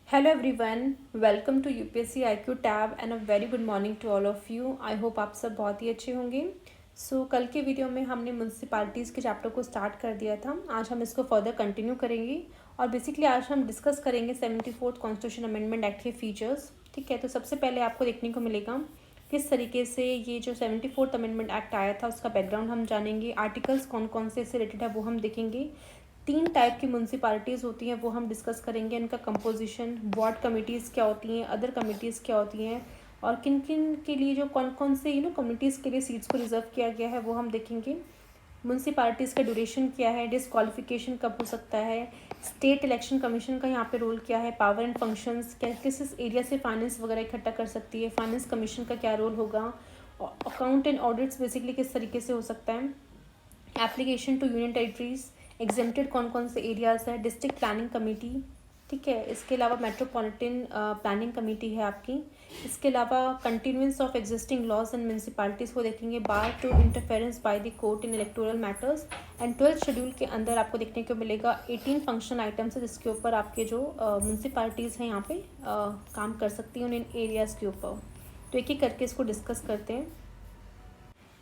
Hello everyone, welcome to UPSC IQ tab and a very good morning to all of you. I hope आप सब बहुत ही अच्छे होंगे। कल के वीडियो में हमने म्यूनसिपाल्टीज़ के चैप्टर को स्टार्ट कर दिया था। आज हम इसको फर्दर कंटिन्यू करेंगे और बेसिकली आज हम डिस्कस करेंगे 74th कॉन्स्टिट्यूशन अमेंडमेंट एक्ट के फीचर्स। ठीक है, तो सबसे पहले आपको देखने को मिलेगा किस तरीके से ये जो 74th अमेंडमेंट एक्ट आया था उसका बैकग्राउंड हम जानेंगे। आर्टिकल्स कौन कौन से इससे रिलेटेड है वो हम देखेंगे। 3 टाइप की म्यूनसिपालिटीज़ होती हैं वो हम डिस्कस करेंगे। इनका कंपोजिशन, वार्ड कमिटीज़ क्या होती हैं, अदर कमिटीज़ क्या होती हैं और किन किन के लिए जो कौन कौन से कम्युनिटीज़ के लिए सीट्स को रिजर्व किया गया है वो हम देखेंगे। म्यूनसिपालिटीज़ का ड्यूरेशन क्या है, डिसक्वालिफिकेशन कब हो सकता है, स्टेट इलेक्शन कमीशन का यहाँ पे रोल क्या है, पावर एंड फंक्शंस क्या, किस एरिया से फाइनेंस वगैरह इकट्ठा कर सकती है, फाइनेंस कमीशन का क्या रोल होगा, अकाउंट एंड ऑडिट्स बेसिकली किस तरीके से हो सकता है, application to union territories, exempted कौन कौन से एरियाज़ है, डिस्ट्रिक्ट प्लानिंग कमेटी। ठीक है, इसके अलावा मेट्रोपॉलिटन प्लानिंग कमेटी है आपकी। इसके अलावा continuance of existing laws and municipalities को देखेंगे, bar to interference by the court in electoral matters. And 12th schedule के अंदर आपको देखने को मिलेगा 18 फंक्शन आइटम्स है जिसके ऊपर आपके जो म्यूनसिपालिटीज़ हैं यहाँ पे काम कर सकती हैं उन एरियाज़ के ऊपर। तो एक एक करके इसको डिस्कस करते हैं।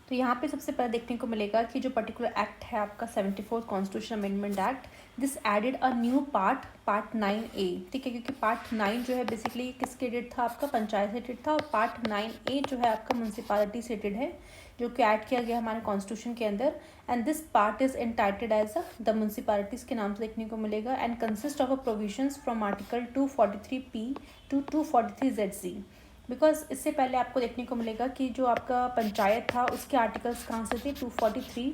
तो यहाँ पे सबसे पहले देखने को मिलेगा कि जो पर्टिकुलर एक्ट है आपका 74th constitution amendment act, this added a new part 9A। ठीक है, क्योंकि पार्ट 9 जो है बेसिकली किसके रिलेटेड था, आपका पंचायत से रिलेटेड था, और पार्ट 9A जो है आपका म्यूनसिपालिटी से रिलेटेड है जो कि ऐड किया गया हमारे कॉन्स्टिट्यूशन के अंदर। And this part is entitled as the municipalities के नाम से देखने को मिलेगा and consist of a provisions from article 243P to 243ZC। Because इससे पहले आपको देखने को मिलेगा कि जो आपका पंचायत था उसके आर्टिकल्स कहाँ से थे, 243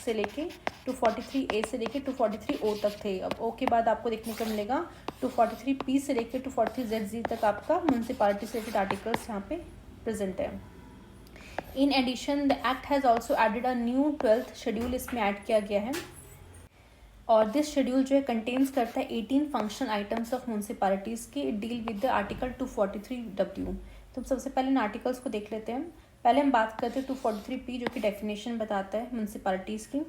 से लेके 243A से लेके 243O तक थे। अब O के बाद आपको देखने को मिलेगा 243P से लेके 243ZZ तक आपका म्यूनसिपालिटी से रिलेटेड आर्टिकल्स यहाँ पे प्रेजेंट है। In addition the act has also added a new 12th schedule, इसमें ऐड किया गया है और दिस शेड्यूल जो है कंटेन्स करता है 18 फंक्शन आइटम्स ऑफ म्यूनसिपालिटीज़ की। Deal with the article 243W। तो सबसे पहले इन आर्टिकल्स को देख लेते हैं। पहले हम बात करते हैं 243P जो कि डेफिनेशन बताता है म्यूनसिपालिटीज़ की।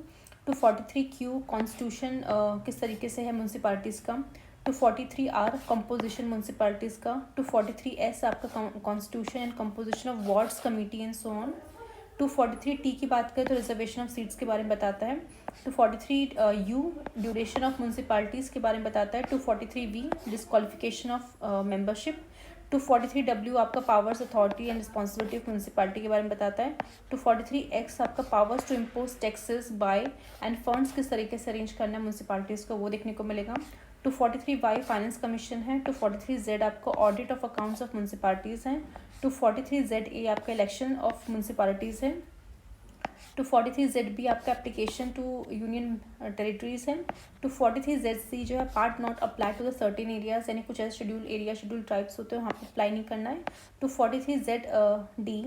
243Q कॉन्स्टिट्यूशन किस तरीके से है म्यूनसिपालिटीज़ का। 243R कंपोजिशन म्यूनसिपालिटीज़ का। 243S आपका constitution and composition of wards committee and so on. 243T की बात करें तो रिजर्वेशन ऑफ सीट्स के बारे में बताता है। 243U ड्यूरेशन ऑफ म्यूनसिपालिटीज़ के बारे में बताता है। 243V disqualification of membership. 243W आपका powers, authority and responsibility of municipality के बारे में बताता है। 243X आपका powers to impose taxes by and funds किस तरीके से अरेंज करना है म्यूनसिपालिटीज़ को वो देखने को मिलेगा। 243Y फाइनेंस कमीशन है। 243Z आपका audit of accounts of municipalities हैं। 243ZA आपका इलेक्शन ऑफ म्यूनसिपालिटीज़ है। 243ZB आपका एप्लीकेशन टू यूनियन टेरिटरीज है। 243ZC जो है part not apply to the certain areas, यानी कुछ ऐसे शेड्यूल ट्राइब्स होते हैं वहाँ पे अप्लाई नहीं करना है। 243ZD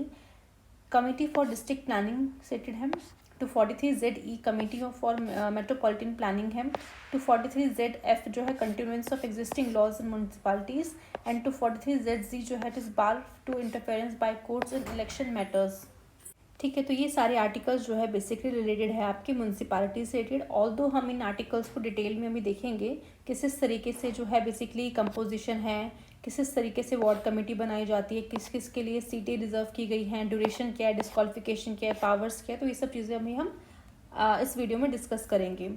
committee for district planning settled है। 243ZE committee for metropolitan planning है। 243ZF जो है continuance of existing laws in municipalities and 243ZZ जो है it is bar to interference by courts in election matters. ठीक है, तो ये सारे आर्टिकल्स जो है बेसिकली रिलेटेड है आपके म्यूनसिपालिटी से रिलेटेड। ऑल्दो हम इन आर्टिकल्स को डिटेल में अभी देखेंगे किस तरीके से जो है बेसिकली कंपोजिशन है, किस तरीके से वार्ड कमेटी बनाई जाती है, किस किस के लिए सीटें रिजर्व की गई हैं, ड्यूरेशन क्या है, डिस्क्वालिफिकेशन क्या है, पावर्स क्या है, तो ये सब चीज़ें अभी हम इस वीडियो में डिस्कस करेंगे।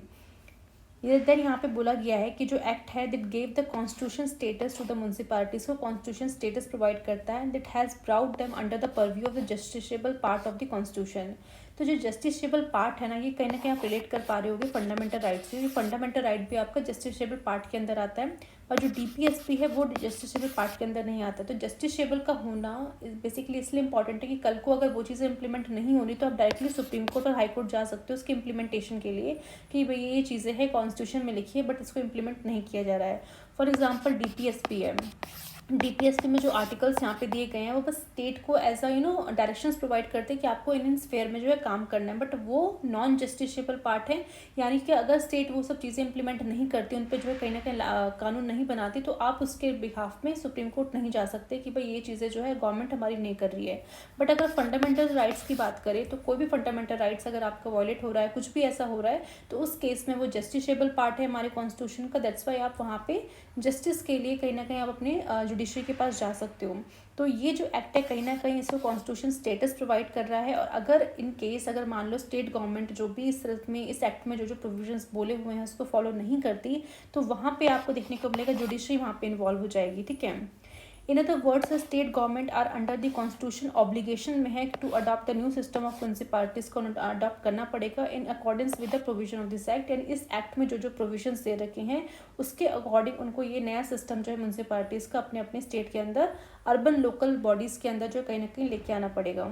देन यहाँ पे बोला गया है कि जो एक्ट है that gave the constitution status to the municipalities को कॉन्स्टिट्यूशन स्टेटस प्रोवाइड करता है, that has brought them under the purview of the justiciable part of the constitution. तो जो जस्टिसेबल पार्ट है ना, ये कहीं ना कहीं आप रिलेट कर पा रहे होगे फंडामेंटल राइट से। फंडामेंटल राइट भी आपका जस्टिसेबल पार्ट के अंदर आता है और जो DPSP है वो जस्टिसेबल पार्ट के अंदर नहीं आता। तो जस्टिसेबल का होना बेसिकली इसलिए इंपॉर्टेंट है कि कल को अगर वो चीज़ें इंप्लीमेंट नहीं होनी तो आप डायरेक्टली सुप्रीम कोर्ट और हाई कोर्ट जा सकते हो उसके इम्प्लीमेंटेशन के लिए कि भाई ये चीज़ें हैं कॉन्स्टिट्यूशन में लिखी है बट इसको इम्प्लीमेंट नहीं किया जा रहा है। फॉर एग्जाम्पल DPSP है। DPSP में जो आर्टिकल्स यहाँ पे दिए गए हैं वो बस स्टेट को एज डायरेक्शंस प्रोवाइड करते हैं कि आपको इन स्फेयर में जो है काम करना है, बट वो नॉन जस्टिसेबल पार्ट है। यानी कि अगर स्टेट वो सब चीज़ें इंप्लीमेंट नहीं करती, उन पर जो है कहीं ना कहीं कानून नहीं बनाती, तो आप उसके बिहाफ में सुप्रीम कोर्ट नहीं जा सकते कि भाई ये चीज़ें जो है गवर्नमेंट हमारी नहीं कर रही है। बट अगर फंडामेंटल राइट्स की बात करें तो कोई भी फंडामेंटल राइट्स अगर आपका वॉयलेट हो रहा है, कुछ भी ऐसा हो रहा है, तो उस केस में वो जस्टिसेबल पार्ट है हमारे कॉन्स्टिट्यूशन का। दैट्स वाई आप वहाँ पे जस्टिस के लिए कहीं ना कहीं आप अपने जुडिशरी के पास जा सकते हो। तो ये जो एक्ट है कहीं ना कहीं इसको कॉन्स्टिट्यूशन स्टेटस प्रोवाइड कर रहा है। और अगर इन केस अगर मान लो स्टेट गवर्नमेंट जो भी इस एक्ट में जो प्रोविजंस बोले हुए हैं उसको फॉलो नहीं करती, तो वहाँ पे आपको देखने को मिलेगा जुडिशरी वहाँ पे इन्वॉल्व हो जाएगी, ठीक है। In other words state government are under the constitution obligation में है to adopt the new system of municipalities को अडॉप्ट करना पड़ेगा in accordance with the provision of this act. यानी इस एक्ट में जो प्रोविजंस दे रखे हैं उसके अकॉर्डिंग उनको ये नया सिस्टम जो है म्यूनसिपालिटीज़ का अपने अपने स्टेट के अंदर अर्बन लोकल बॉडीज़ के अंदर जो कहीं ना कहीं लेके आना पड़ेगा।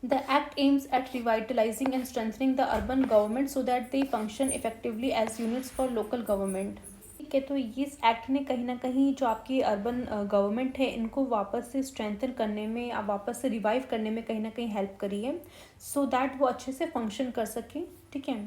The act aims at revitalizing and strengthening the urban government so that they function effectively as units for local government। ठीक है, तो इस एक्ट ने कहीं ना कहीं जो आपकी अर्बन गवर्नमेंट है इनको वापस से स्ट्रेंथन करने में, वापस से रिवाइव करने में कहीं ना कहीं हेल्प करी है, सो दैट वो अच्छे से फंक्शन कर सकें, ठीक है।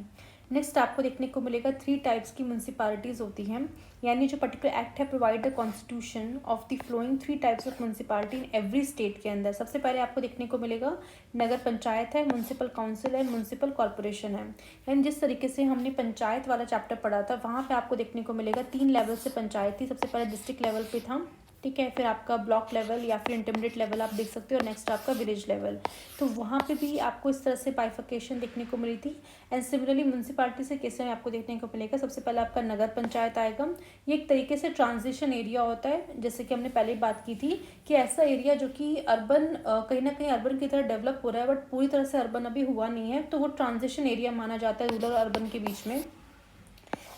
नेक्स्ट आपको देखने को मिलेगा 3 टाइप्स की म्यूनसिपालिटीज़ होती हैं। यानी जो पर्टिकुलर एक्ट है provide the constitution of the flowing 3 types of municipality in every state के अंदर। सबसे पहले आपको देखने को मिलेगा नगर पंचायत है, म्यूनसिपल काउंसिल है, म्यूनसिपल कॉर्पोरेशन है। यानी जिस तरीके से हमने पंचायत वाला चैप्टर पढ़ा था वहाँ पे आपको देखने को मिलेगा 3 लेवल से पंचायत थी। सबसे पहले डिस्ट्रिक्ट लेवल पे था, ठीक है, फिर आपका ब्लॉक लेवल या फिर इंटरमीडिएट लेवल आप देख सकते हो, और नेक्स्ट आपका विलेज लेवल। तो वहाँ पे भी आपको इस तरह से बाइफिकेशन देखने को मिली थी। एंड सिमिलरली म्यूनसिपालिटी से केस में आपको देखने को मिलेगा सबसे पहले आपका नगर पंचायत आएगा। ये एक तरीके से ट्रांजिशन एरिया होता है, जैसे कि हमने पहले बात की थी कि ऐसा एरिया जो कि अर्बन कहीं ना कहीं अर्बन की तरह डेवलप हो रहा है बट पूरी तरह से अर्बन अभी हुआ नहीं है, तो वो ट्रांजिशन एरिया माना जाता है रूरल अर्बन के बीच में।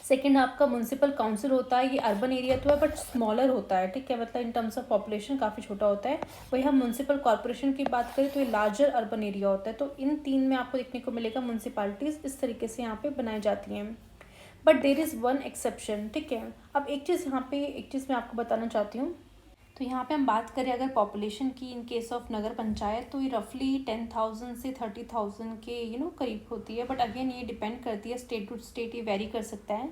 सेकेंड आपका म्यूनसिपल काउंसिल होता है, ये अर्बन एरिया तो है बट स्मॉलर होता है, ठीक है, मतलब इन टर्म्स ऑफ पॉपुलेशन काफ़ी छोटा होता है। वही हम म्यूनसिपल कॉर्पोरेशन की बात करें तो ये लार्जर अर्बन एरिया होता है। तो इन 3 में आपको देखने को मिलेगा म्यूनसिपालिटीज़ इस तरीके से यहाँ पे बनाई जाती हैं। But there is one exception, ठीक है। अब एक चीज़ मैं आपको बताना चाहती हूँ। तो यहाँ पे हम बात करें अगर पॉपुलेशन की इन केस ऑफ नगर पंचायत, तो ये रफली 10,000 से 30,000 के करीब होती है। बट अगेन ये डिपेंड करती है स्टेट टू स्टेट, ये वेरी कर सकता है,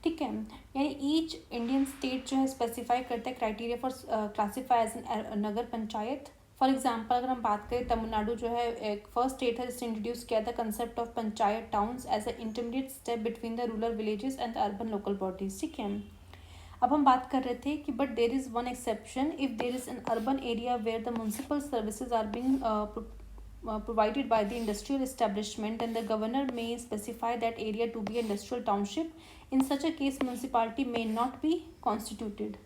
ठीक है। यानी ईच इंडियन स्टेट जो है स्पेसिफाई करता है criteria for classify as an nagar panchayat. For example अगर हम बात करें तमिलनाडु जो है एक फर्स्ट स्टेट है जिसने इंट्रोड्यूस किया था concept of panchayat towns as a intermediate step between the rural villages and the urban local bodies, ठीक है। अब हम बात कर रहे थे कि but there is one exception if there is an urban area where the municipal services are being provided by the industrial establishment and the governor may specify that area to be an industrial township. In such a case municipality may not be constituted।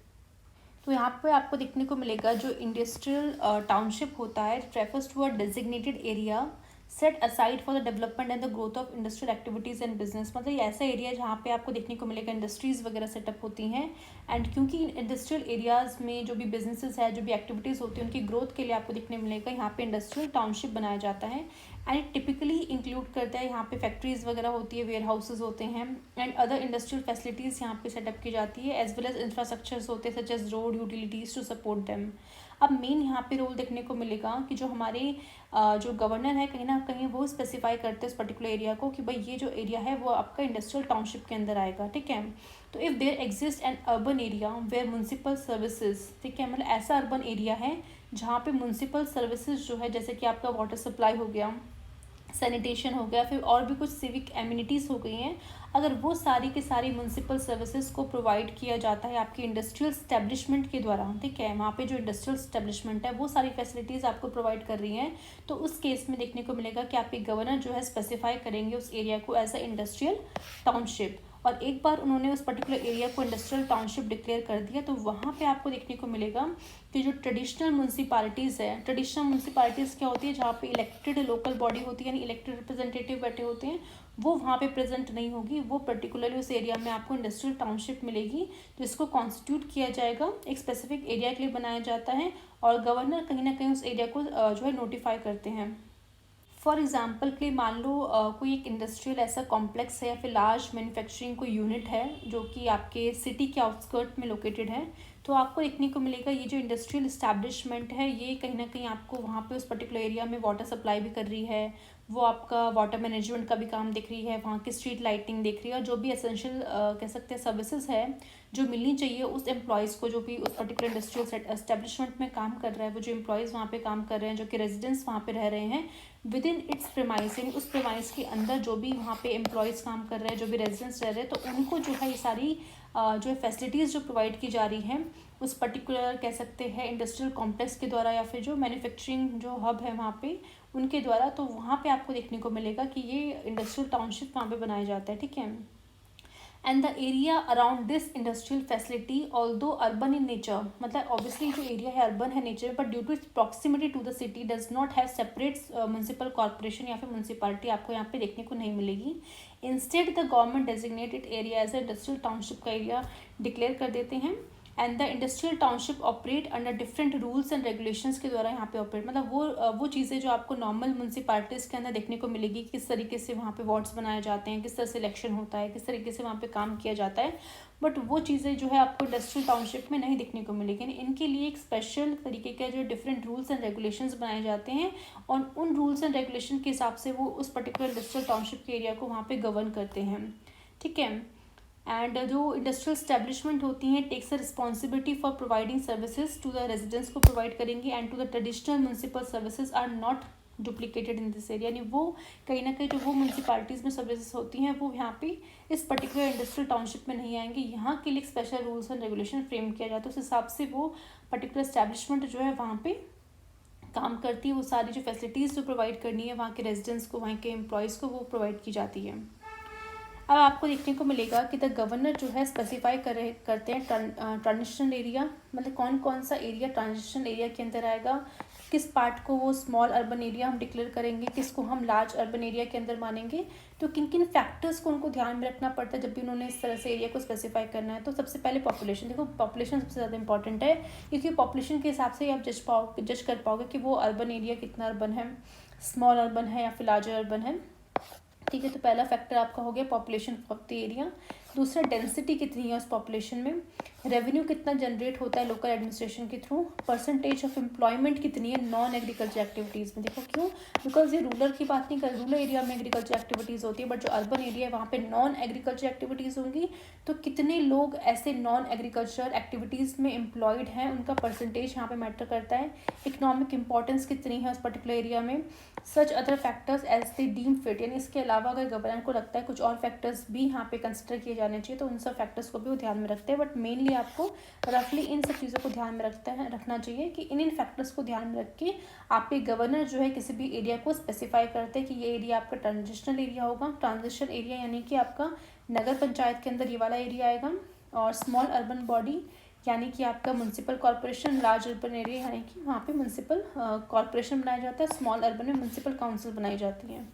तो यहाँ पे आपको देखने को मिलेगा जो industrial township होता है refers to a designated area set aside for the development and the growth of industrial activities and business. मतलब ये ऐसा एरिया है जहाँ पे आपको देखने को मिलेगा इंडस्ट्रीज़ वगैरह सेटअप होती हैं। एंड क्योंकि इंडस्ट्रियल एरियाज़ में जो भी बिजनेसेस है, जो भी एक्टिविटीज़ होती हैं, उनकी ग्रोथ के लिए आपको देखने मिलेगा यहाँ पे इंडस्ट्रियल टाउनशिप बनाया जाता है। एंड इट टिपिकली इंक्लूड करता है यहाँ पे फैक्ट्रीज़ वगैरह होती है, वेयर हाउसेज होते हैं एंड अदर इंडस्ट्रियल फैसिलिटीज़ यहाँ पे सेटअप की जाती है एज वेल एज इंफ्रास्ट्रक्चर्स होते हैं such as road utilities to support them. अब मेन यहाँ पे रोल देखने को मिलेगा कि जो हमारे जो गवर्नर है कहीं ना कहीं वो स्पेसिफाई करते हैं उस पर्टिकुलर एरिया को कि भाई ये जो एरिया है वो आपका इंडस्ट्रियल टाउनशिप के अंदर आएगा, ठीक है। तो if there exist an urban area where municipal services, ठीक है, मतलब ऐसा अर्बन एरिया है जहाँ पे म्यूनसिपल सर्विसेज जो है जैसे कि आपका वाटर सप्लाई हो गया, सैनिटेशन हो गया, फिर और भी कुछ सिविक एमिनिटीज़ हो गई हैं, अगर वो सारी की सारी म्यूनसिपल सर्विसेज को प्रोवाइड किया जाता है आपकी इंडस्ट्रियल स्टैब्लिशमेंट के द्वारा, ठीक है, वहाँ पे जो इंडस्ट्रियल स्टैब्लिशमेंट है वो सारी फैसिलिटीज़ आपको प्रोवाइड कर रही हैं, तो उस केस में देखने को मिलेगा कि आपके गवर्नर जो है स्पेसिफाई करेंगे उस एरिया को एज अ इंडस्ट्रियल टाउनशिप। और एक बार उन्होंने उस पर्टिकुलर एरिया को इंडस्ट्रियल टाउनशिप डिक्लेयर कर दिया तो वहाँ पे आपको देखने को मिलेगा कि जो ट्रेडिशनल म्यूनसिपालिटीज़ है, ट्रेडिशनल म्यूनसिपालिटीज़ क्या होती है जहाँ पे इलेक्टेड लोकल बॉडी होती है यानी इलेक्टेड रिप्रेजेंटेटिव बैठे होते हैं, वो वहाँ पे प्रेजेंट नहीं होगी, वो पर्टिकुलरली उस एरिया में आपको इंडस्ट्रियल टाउनशिप मिलेगी जिसको कॉन्स्टिट्यूट किया जाएगा, एक स्पेसिफिक एरिया के लिए बनाया जाता है और गवर्नर कहीं ना कहीं उस एरिया को जो है नोटिफाई करते हैं। फॉर एग्जाम्पल के लिए मान लो कोई एक इंडस्ट्रियल ऐसा कॉम्प्लेक्स है या फिर लार्ज मैन्युफैक्चरिंग कोई यूनिट है जो कि आपके सिटी के आउटस्कर्ट में लोकेटेड है, तो आपको देखने को मिलेगा ये जो इंडस्ट्रियल इस्टेब्लिशमेंट है ये कहीं ना कहीं आपको वहाँ पे उस पर्टिकुलर एरिया में वाटर सप्लाई भी कर रही है, वो आपका वाटर मैनेजमेंट का भी काम देख रही है, वहाँ की स्ट्रीट लाइटिंग देख रही है और जो भी एसेंशियल कह सकते हैं सर्विसेज है जो मिलनी चाहिए उस एम्प्लॉयज़ को, जो भी उस पर्टिकुलर इंडस्ट्रियल एस्टेब्लिशमेंट में काम कर रहा है, वो जो एम्प्लॉयज़ वहाँ पे काम कर रहे हैं, जो कि रेजिडेंट्स वहाँ पे रह रहे हैं विद इन इट्स प्रेमाइस, यानी उस प्रेमाइस के अंदर जो भी वहाँ पे एम्प्लॉयज़ काम कर रहे हैं, जो भी रेजिडेंट्स रह रहे हैं, तो उनको जो है ये सारी जो है फैसिलिटीज़ जो प्रोवाइड की जा रही हैं उस पर्टिकुलर कह सकते हैं इंडस्ट्रियल कॉम्प्लेक्स के द्वारा, या फिर जो मैन्युफैक्चरिंग जो हब है वहाँ पे उनके द्वारा। तो वहाँ पे आपको देखने को मिलेगा कि ये इंडस्ट्रियल टाउनशिप वहाँ पे बनाया जाता है, ठीक है। And the area around this industrial facility although urban in nature, मतलब ऑब्वियसली जो एरिया है अर्बन है nature, but due to its proximity to the city does not have separate municipal corporation या फिर म्यूनसिपालिटी आपको यहाँ पे देखने को नहीं मिलेगी। Instead the government designated area as a industrial township का एरिया डिक्लेयर कर देते हैं। And the industrial township operate under different rules and regulations के द्वारा यहाँ पे ऑपरेट, मतलब वो चीज़ें जो आपको नॉर्मल म्यूनसिपालिटीज़ के अंदर देखने को मिलेगी, किस तरीके से वहाँ पे वार्ड्स बनाए जाते हैं, किस तरह से इलेक्शन होता है, किस तरीके से वहाँ पे काम किया जाता है, बट वो चीज़ें जो है आपको इंडस्ट्रियल टाउनशिप में नहीं देखने को मिलेगी। इनके लिए एक स्पेशल तरीके के जो डिफरेंट रूल्स एंड रेगुलेशंस बनाए जाते हैं और उन रूल्स एंड रेगुलेशन के हिसाब से वो उस पर्टिकुलर इंडस्ट्रियल टाउनशिप के एरिया को वहाँ पे गवर्न करते हैं, ठीक है। एंड जो इंडस्ट्रियल स्टैब्लिशमेंट होती हैं takes a responsibility for providing services to the residents को प्रोवाइड करेंगे and to the traditional municipal services are not duplicated in this area, यानी वो कहीं ना कहीं जो वो म्यूनसिपालिटीज़ में सर्विसेज होती हैं वो यहाँ पे इस पर्टिकुलर इंडस्ट्रियल टाउनशिप में नहीं आएंगे। यहाँ के लिए special rules and regulation frame किया जाता है, उस हिसाब से वो पर्टिकुलर स्टैब्लिशमेंट जो है वहाँ पे काम करती है, वो सारी जो फैसिलिटीज़ जो प्रोवाइड करनी है वहाँ के रेजिडेंट्स को, वहाँ के एम्प्लॉयज़ को, वो प्रोवाइड की जाती है। अब आपको देखने को मिलेगा कि द गवर्नर जो है स्पेसिफाई करते हैं ट्रांजिशन एरिया, मतलब कौन कौन सा एरिया ट्रांजिशन एरिया के अंदर आएगा, किस पार्ट को वो स्मॉल अर्बन एरिया हम डिक्लेयर करेंगे, किसको हम लार्ज अर्बन एरिया के अंदर मानेंगे। तो किन किन फैक्टर्स को उनको ध्यान में रखना पड़ता है जब भी उन्होंने इस तरह से एरिया को स्पेसिफाई करना है। तो सबसे पहले पॉपुलेशन, देखो पॉपुलेशन सबसे ज़्यादा इंपॉर्टेंट है, क्योंकि पॉपुलेशन के हिसाब से आप जज कर पाओगे कि वो अर्बन एरिया कितना अर्बन है, स्मॉल अर्बन है या फिर लार्जर अर्बन है, ठीक है। तो पहला फैक्टर आपका हो गया पॉपुलेशन ऑफ द एरिया। दूसरा डेंसिटी कितनी है उस पॉपुलेशन में, रेवेन्यू कितना जनरेट होता है लोकल एडमिनिस्ट्रेशन के थ्रू, परसेंटेज ऑफ एम्प्लॉयमेंट कितनी है नॉन एग्रीकल्चर एक्टिविटीज़ में। देखो क्यों, बिकॉज ये रूरल की बात नहीं कर, रूरल एरिया में एग्रीकल्चर एक्टिविटीज़ होती है, बट जो अर्बन एरिया है वहाँ पे नॉन एग्रीकल्चर एक्टिविटीज़ होंगी। तो कितने लोग ऐसे नॉन एग्रीकल्चर एक्टिविटीज़ में एम्प्लॉयड हैं, उनका परसेंटेज यहाँ पे मैटर करता है। इकोनॉमिक इंपॉर्टेंस कितनी है उस पर्टिकुलर एरिया में, such other factors as they deem fit, यानी इसके अलावा अगर गवर्नर को लगता है कुछ और फैक्टर्स भी यहाँ पे कंसिडर किए जाने चाहिए तो उन सब फैक्टर्स को भी वो ध्यान में रखते हैं। बट मेनली आपको रफली इन सब चीज़ों को ध्यान में रखना चाहिए कि इन फैक्टर्स को ध्यान में रख के आपके गवर्नर जो है किसी भी एरिया को स्पेसिफाई करते हैं कि ये एरिया आपका ट्रांजिशनल एरिया होगा। ट्रांजिशन एरिया यानी कि आपका नगर पंचायत के अंदर ये वाला एरिया आएगा, और स्मॉल अर्बन बॉडी यानी कि आपका municipal corporation, large urban area यानी कि वहाँ पे म्यूनसिपल कॉर्पोरेशन बनाया जाता है, स्मॉल अर्बन में म्यूनसिपल काउंसिल बनाई जाती हैं।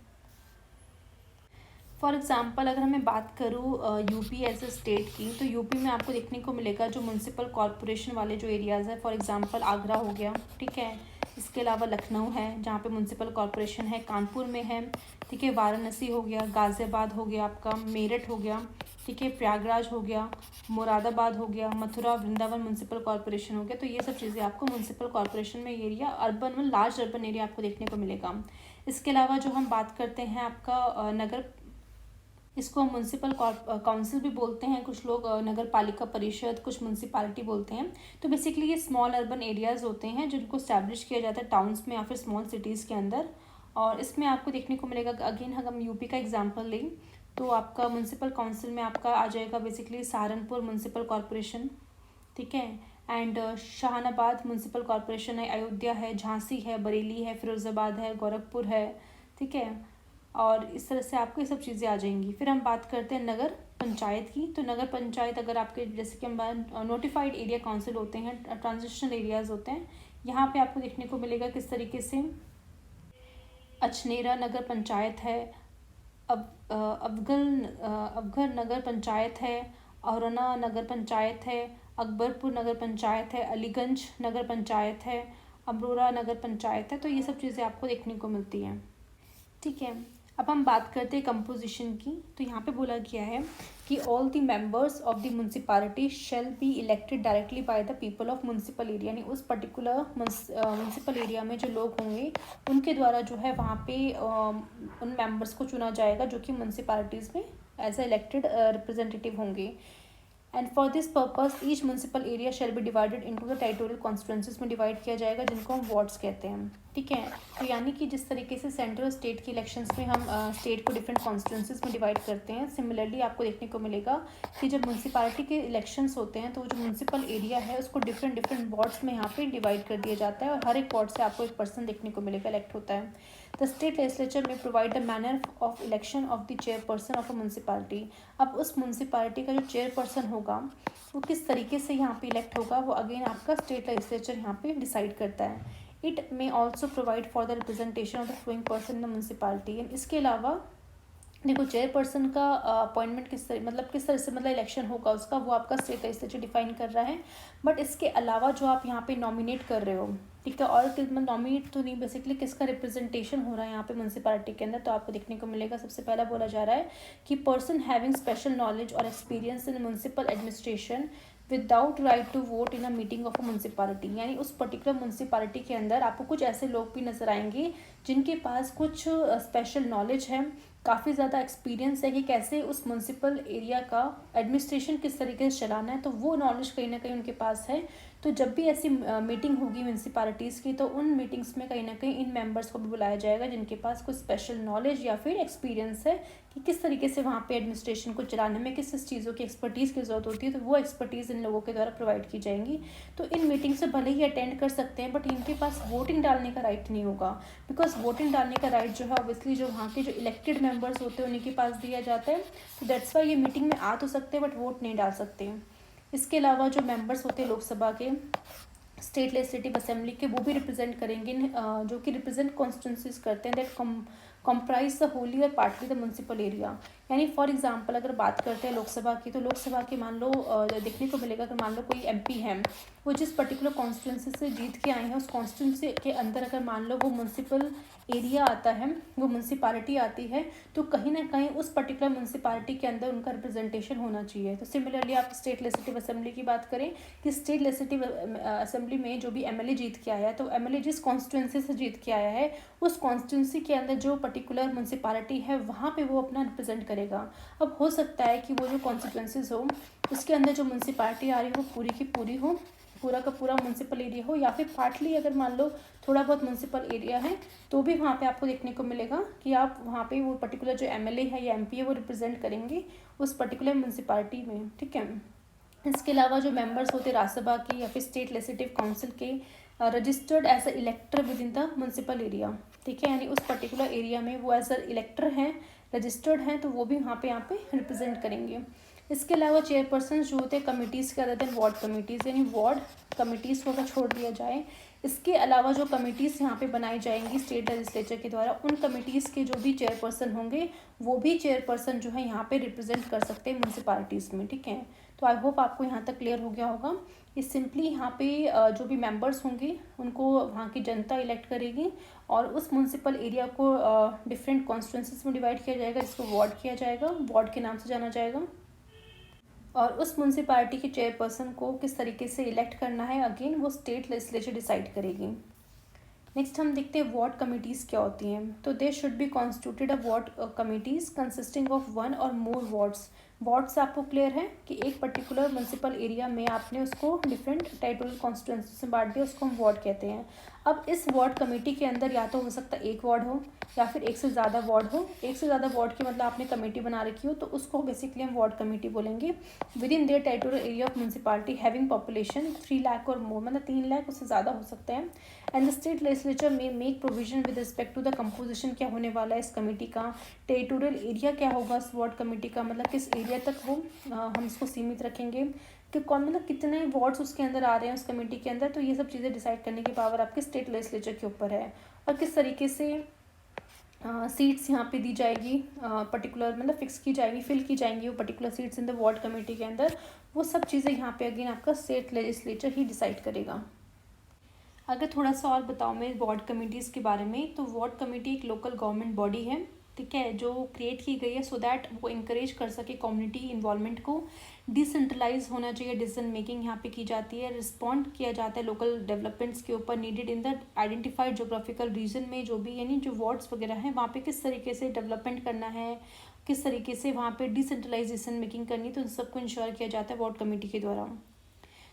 फॉर एग्जांपल अगर मैं बात करूँ यूपी एज ए स्टेट की, तो यूपी में आपको देखने को मिलेगा जो म्यूनसिपल कॉर्पोरेशन वाले जो एरियाज़ है, फॉर एग्जांपल आगरा हो गया, ठीक है। इसके अलावा लखनऊ है जहाँ पे म्यूनसिपल कॉर्पोरेशन है, कानपुर में है, ठीक है, वाराणसी हो गया, गाज़ियाबाद हो गया, आपका मेरठ हो गया, ठीक है, प्रयागराज हो गया, मुरादाबाद हो गया, मथुरा वृंदावन म्यूनसिपल कॉर्पोरेशन हो गया। तो ये सब चीज़ें आपको म्यूनसिपल कॉर्पोरेशन में एरिया अर्बन में लार्ज अर्बन एरिया आपको देखने को मिलेगा। इसके अलावा जो हम बात करते हैं आपका नगर, इसको हम म्यूनसिपल काउंसिल भी बोलते हैं, कुछ लोग नगर पालिका परिषद, कुछ म्यूनसिपालिटी बोलते हैं। तो बेसिकली ये स्मॉल अर्बन एरियाज़ होते हैं जिनको स्टैब्लिश किया जाता है टाउन्स में या फिर स्मॉल सिटीज़ के अंदर। और इसमें आपको देखने को मिलेगा, अगेन हम यूपी का एग्जांपल लें तो आपका म्यूनसिपल काउंसिल में आपका आ जाएगा बेसिकली सहारनपुर म्यूनसिपल कॉर्पोरेशन, ठीक है, एंड शाहनाबाद म्यूनसिपल कॉर्पोरेशन है, अयोध्या है, झांसी है, बरेली है, फिरोज़ाबाद है, गोरखपुर है, ठीक है। और इस तरह से आपको ये सब चीज़ें आ जाएंगी। फिर हम बात करते हैं नगर पंचायत की। तो नगर पंचायत अगर आपके जैसे कि हम नोटिफाइड एरिया काउंसिल होते हैं, ट्रांजिशनल एरियाज़ होते हैं, यहाँ पे आपको देखने को मिलेगा किस तरीके से अछनेरा नगर पंचायत है, अवघर नगर पंचायत है, औरना नगर पंचायत है, अकबरपुर नगर पंचायत है, अलीगंज नगर पंचायत है, अमरोरा नगर पंचायत है। तो ये सब चीज़ें आपको देखने को मिलती हैं, ठीक है। अब हम बात करते हैं कंपोजिशन की। तो यहाँ पे बोला गया है कि all the members of the municipality shall be elected directly by the people of municipal area, यानी उस पर्टिकुलर म्यूनसिपल एरिया में जो लोग होंगे उनके द्वारा जो है वहाँ पे उन मेंबर्स को चुना जाएगा जो कि म्यूनसिपैलिटीज़ में एज ए इलेक्टेड रिप्रेजेंटेटिव होंगे। And for this purpose each municipal area shall be divided into the territorial constituencies में डिवाइड किया जाएगा, जिनको हम वार्ड्स कहते हैं। ठीक है, तो यानी कि जिस तरीके से सेंट्रल और स्टेट के इलेक्शंस में हम स्टेट को डिफरेंट कॉन्स्टिट्यूंसीज में डिवाइड करते हैं, सिमिलरली आपको देखने को मिलेगा कि जब म्यूनसिपालिटी के इलेक्शंस होते हैं तो जो म्यूनसिपल एरिया है उसको डिफरेंट डिफरेंट वार्ड्स में यहाँ पे डिवाइड कर दिया जाता है, और हर एक वार्ड से आपको एक पर्सन देखने को मिलेगा, इलेक्ट होता है। द स्टेट लेजिस्लेचर में provide the manner of election of the chairperson of a municipality. अब उस म्यूनसिपालिटी का जो चेयरपर्सन होगा वो किस तरीके से यहाँ पे इलेक्ट होगा, वो अगेन आपका स्टेट लेजिस्लेचर यहाँ पे डिसाइड करता है। It may also provide for the representation of the flowing person in the municipality. इसके अलावा देखो चेयरपर्सन का अपॉइंटमेंट किस तरह से इलेक्शन होगा उसका, वो आपका स्टेट लेजिस्लेचर डिफाइन कर रहा है। बट इसके अलावा जो आप यहाँ पे नॉमिनेट कर रहे हो, ठीक है, और नॉमिनेट तो नहीं, बेसिकली किसका रिप्रेजेंटेशन हो रहा है यहाँ पे म्यूनसिपालिटी के अंदर, तो आपको देखने को मिलेगा सबसे पहला बोला जा रहा है कि पर्सन हैविंग स्पेशल नॉलेज और experience in municipal administration without right to vote in a meeting of a municipality. यानी उस पर्टिकुलर म्यूनसिपालिटी के अंदर आपको कुछ ऐसे लोग भी नजर आएंगे जिनके पास कुछ स्पेशल नॉलेज है, काफ़ी ज़्यादा एक्सपीरियंस है कि कैसे उस म्यूनसिपल एरिया का एडमिनिस्ट्रेशन किस तरीके से चलाना है, तो वो नॉलेज कहीं ना कहीं उनके पास है। तो जब भी ऐसी मीटिंग होगी म्यूनसिपालिटीज़ की, तो उन मीटिंग्स में कहीं ना कहीं इन मेंबर्स को भी बुलाया जाएगा जिनके पास कुछ स्पेशल नॉलेज या फिर एक्सपीरियंस है कि किस तरीके से वहाँ पे एडमिनिस्ट्रेशन को चलाने में किस किस चीज़ों की एक्सपर्टीज़ की ज़रूरत होती है, तो वो एक्सपर्टीज़ इन लोगों के द्वारा प्रोवाइड की जाएंगी। तो इन मीटिंग से भले ही अटेंड कर सकते हैं, बट इनके पास वोटिंग डालने का राइट नहीं होगा, बिकॉज वोटिंग डालने का राइट जो है ऑब्वियसली जो वहाँ के जो इलेक्टेड मेंबर्स होते हैं उन्हीं के पास दिया जाता है। तो दैट्स वाई ये मीटिंग में आ तो सकते हैं बट वोट नहीं डाल सकते हैं। इसके अलावा जो मेंबर्स होते हैं लोकसभा के, स्टेट लेजिस्लेटिव असेंबली के, वो भी रिप्रेजेंट करेंगे, जो कि रिप्रेजेंट कॉन्स्टिट्यूंसीज करते हैं दैट कंप्राइज द होली और पार्टली द म्यूनसिपल एरिया। यानी फॉर एग्जांपल अगर बात करते हैं लोकसभा की, तो लोकसभा की मान लो देखने को मिलेगा अगर मान लो कोई एमपी है, वो जिस पर्टिकुलर कॉन्स्टिट्यूंसी से जीत के आए हैं उस कॉन्स्टिट्यूंसी के अंदर अगर मान लो वो म्यूनसिपल एरिया आता है, वो म्यूनसिपालिटी आती है, तो कहीं ना कहीं उस पर्टिकुलर म्यूनसिपालिटी के अंदर उनका रिप्रेजेंटेशन होना चाहिए। तो सिमिलरली आप स्टेट लेजिस्लेटिव असेंबली की बात करें कि स्टेट लेजिस्लेटिव असेंबली में जो भी एमएलए जीत के आया है, तो एमएलए जिस कॉन्स्टिट्यूंसी से जीत के आया है उस कॉन्स्टिट्यूंसी के अंदर जो पर्टिकुलर म्यूनसिपालिटी है वहाँ पे वो अपना रिप्रेजेंट करेगा। अब हो सकता है कि वो जो कॉन्स्टिट्यूंसीज हो उसके अंदर जो म्यूनसिपालिटी आ रही हो वो पूरी की पूरी हो, पूरा का पूरा म्यूनसिपल एरिया हो, या फिर पार्टली अगर मान लो थोड़ा बहुत म्यूनसिपल एरिया है, तो भी वहाँ पे आपको देखने को मिलेगा कि आप वहाँ पे वो पर्टिकुलर जो एमएलए है या एमपी है वो रिप्रेजेंट करेंगे उस पर्टिकुलर म्यूनसिपालिटी में। ठीक है, इसके अलावा जो मेंबर्स होते हैं राज्यसभा के या फिर स्टेट लेजिस्लेटिव काउंसिल के, registered as a elector within the municipal area. ठीक है, यानी उस पर्टिकुलर एरिया में वो एज अ इलेक्टर हैं, रजिस्टर्ड हैं, तो वो भी वहाँ पे रिप्रेजेंट करेंगे। इसके अलावा चेयरपर्सन जो होते हैं कमिटीज़ के अदर देन वार्ड कमिटीज़, यानी वार्ड कमिटीज़ को अगर छोड़ दिया जाए, इसके अलावा जो कमिटीज़ यहाँ पे बनाई जाएंगी स्टेट लेजिस्लेचर के द्वारा, उन कमिटीज़ के जो भी चेयरपर्सन होंगे वो भी चेयरपर्सन जो है यहाँ पे रिप्रेजेंट कर सकते हैं म्यूनसिपालिटीज़ में। ठीक है, तो आई होप आपको यहाँ तक क्लियर हो गया होगा। ये सिंपली यहाँ पे जो भी मेंबर्स होंगे उनको वहाँ की जनता इलेक्ट करेगी, और उस म्यूनसिपल एरिया को डिफरेंट कॉन्स्टिट्यूंसीज में डिवाइड किया जाएगा, जिसको वार्ड किया जाएगा, वार्ड के नाम से जाना जाएगा। और उस म्यूनसिपालिटी के चेयरपर्सन को किस तरीके से इलेक्ट करना है अगेन वो स्टेट लेजिस्लेचर डिसाइड करेगी। नेक्स्ट हम देखते हैं वार्ड कमिटीज़ क्या होती हैं। तो they should be constituted a ward committees consisting of one और मोर वार्ड्स। वार्ड्स आपको क्लियर है कि एक पर्टिकुलर म्यूनसिपल एरिया में आपने उसको डिफरेंट टेरिटोरियल कॉन्स्टिट्यूंसी से बांट दिया, उसको हम वार्ड कहते हैं। अब इस वार्ड कमेटी के अंदर या तो हो सकता है एक वार्ड हो या फिर एक से ज़्यादा वार्ड हो। एक से ज़्यादा वार्ड की मतलब आपने कमेटी बना रखी हो तो उसको बेसिकली हम वार्ड कमेटी बोलेंगे। With in their territorial area of municipality having population 3 lakh और मोर, मतलब 3 लाख उससे ज़्यादा हो सकते हैं। एंड द स्टेट लेजिस्लेचर में make provision with respect to the composition, क्या होने वाला है इस कमेटी का, टेरिटोरियल एरिया क्या होगा इस वार्ड कमेटी का, मतलब किस एरिया तक वो हम इसको सीमित रखेंगे, कि कौन मतलब कितने वार्ड्स उसके अंदर आ रहे हैं उस कमेटी के अंदर। तो ये सब चीज़ें डिसाइड करने की पावर आपके स्टेट लेजिस्लेचर के ऊपर है। और किस तरीके से सीट्स यहाँ पे दी जाएगी, पर्टिकुलर मतलब फिक्स की जाएगी, फिल की जाएंगी वो particular seats in the ward committee के अंदर, वो सब चीज़ें यहाँ पे अगेन आपका स्टेट लेजिस्लेचर ही डिसाइड करेगा। अगर थोड़ा सा और बताऊँ मैं वार्ड कमेटीज़ के बारे में, तो वार्ड कमेटी एक लोकल गवर्नमेंट बॉडी है, ठीक है, जो क्रिएट की गई है सो दैट वो इंकरेज कर सके कम्युनिटी इन्वॉल्वमेंट को। डिसेंट्रलाइज होना चाहिए, डिसीजन मेकिंग यहाँ पे की जाती है, रिस्पॉन्ड किया जाता है लोकल डेवलपमेंट्स के ऊपर needed in the identified geographical region में, जो भी यानी जो वार्ड्स वगैरह हैं वहाँ पे किस तरीके से डेवलपमेंट करना है, किस तरीके से वहाँ पे डिसेंट्रलाइजेशन मेकिंग करनी है, तो उन सबको इंश्योर किया जाता है वार्ड कमेटी के द्वारा।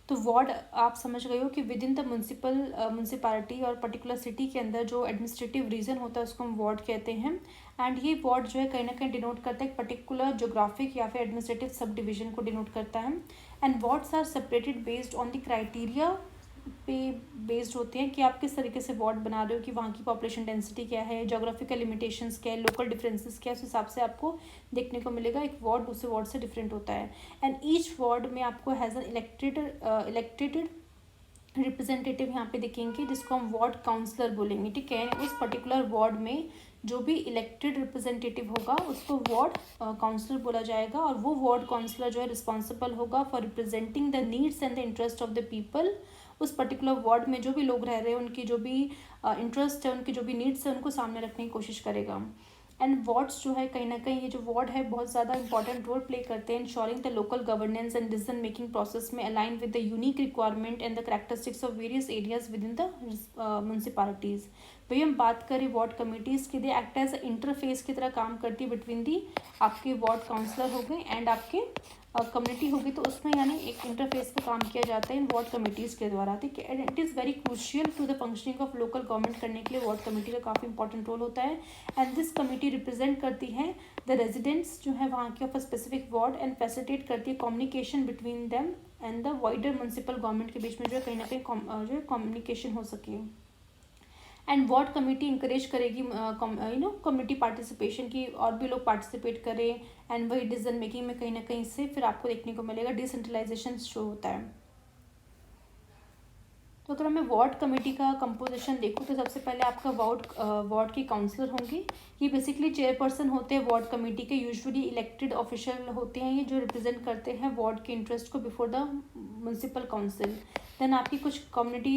तो वार्ड आप समझ गए हो कि विद इन द म्यूनसिपालिटी और पर्टिकुलर सिटी के अंदर जो एडमिनिस्ट्रेटिव रीजन होता है उसको हम वार्ड कहते हैं। एंड ये वार्ड जो है कहीं ना कहीं डिनोट करता है एक पर्टिकुलर जोग्राफिक या फिर एडमिनिस्ट्रेटिव सब डिवीजन को डिनोट करता है। And wards are separated based on the criteria पे बेस्ड होते हैं कि आप किस तरीके से वार्ड बना रहे हो, कि वहाँ की पॉपुलेशन डेंसिटी क्या है, जोग्राफिकल लिमिटेशंस क्या है, लोकल डिफरेंसेस क्या है, उस हिसाब से आपको देखने को मिलेगा एक वार्ड दूसरे वार्ड से डिफरेंट होता है। एंड ईच वार्ड में आपको हैज़ एन इलेक्टेड रिप्रेजेंटेटिव यहाँ पे देखेंगे जिसको हम वार्ड काउंसलर बोलेंगे, ठीक है। उस पर्टिकुलर वार्ड में जो भी इलेक्टेड रिप्रेजेंटेटिव होगा उसको वार्ड काउंसलर बोला जाएगा। और वो वार्ड काउंसलर जो है रिस्पॉन्सिबल होगा for representing the needs and the interest of the people. उस पर्टिकुलर वार्ड में जो भी लोग रह रहे हैं उनकी जो भी इंटरेस्ट है, उनकी जो भी नीड्स है, उनको सामने रखने की कोशिश करेगा। एंड वार्ड्स जो है कहीं ना कहीं ये जो वार्ड है बहुत ज़्यादा इंपॉर्टेंट रोल प्ले करते हैं ensuring the local governance and decision making process में align with the unique requirement and the characteristics of various areas within the municipalities. वही हम बात करें वार्ड कमेटीज़ की, दे एक्ट एज इंटरफेस की तरह काम करती है बिटवीन दी आपके वार्ड काउंसलर हो गए एंड आपके कम्युनिटी होगी, तो उसमें यानी एक इंटरफेस का काम किया जाता है इन वार्ड कमेटीज़ के द्वारा, ठीक है। And it is very crucial to the functioning of local government करने के लिए वार्ड कमेटी का काफ़ी इंपॉर्टेंट रोल होता है। एंड दिस कमेटी रिप्रेजेंट करती है द रेजिडेंट्स जो है वहाँ के of a specific ward and facilitate करती है communication between them and the wider municipal government के बीच में जो है कहीं ना कहीं जो है कम्युनिकेशन हो सके। एंड वार्ड कमेटी इंकरेज करेगी कम्युनिटी पार्टिसिपेशन की, और भी लोग पार्टिसिपेट करें एंड वही डिसीजन मेकिंग में कहीं ना कहीं से फिर आपको देखने को मिलेगा डिसेंट्रलाइजेशन शो होता है। तो अगर मैं वार्ड कमेटी का कंपोजिशन देखूँ तो सबसे पहले आपका वार्ड के काउंसलर होंगे। ये बेसिकली चेयरपर्सन होते हैं वार्ड कमेटी के, यूजुअली इलेक्टेड ऑफिशियल होते हैं ये, जो रिप्रेजेंट करते हैं वार्ड के इंटरेस्ट को before the municipal council. Then आपकी कुछ कम्युनिटी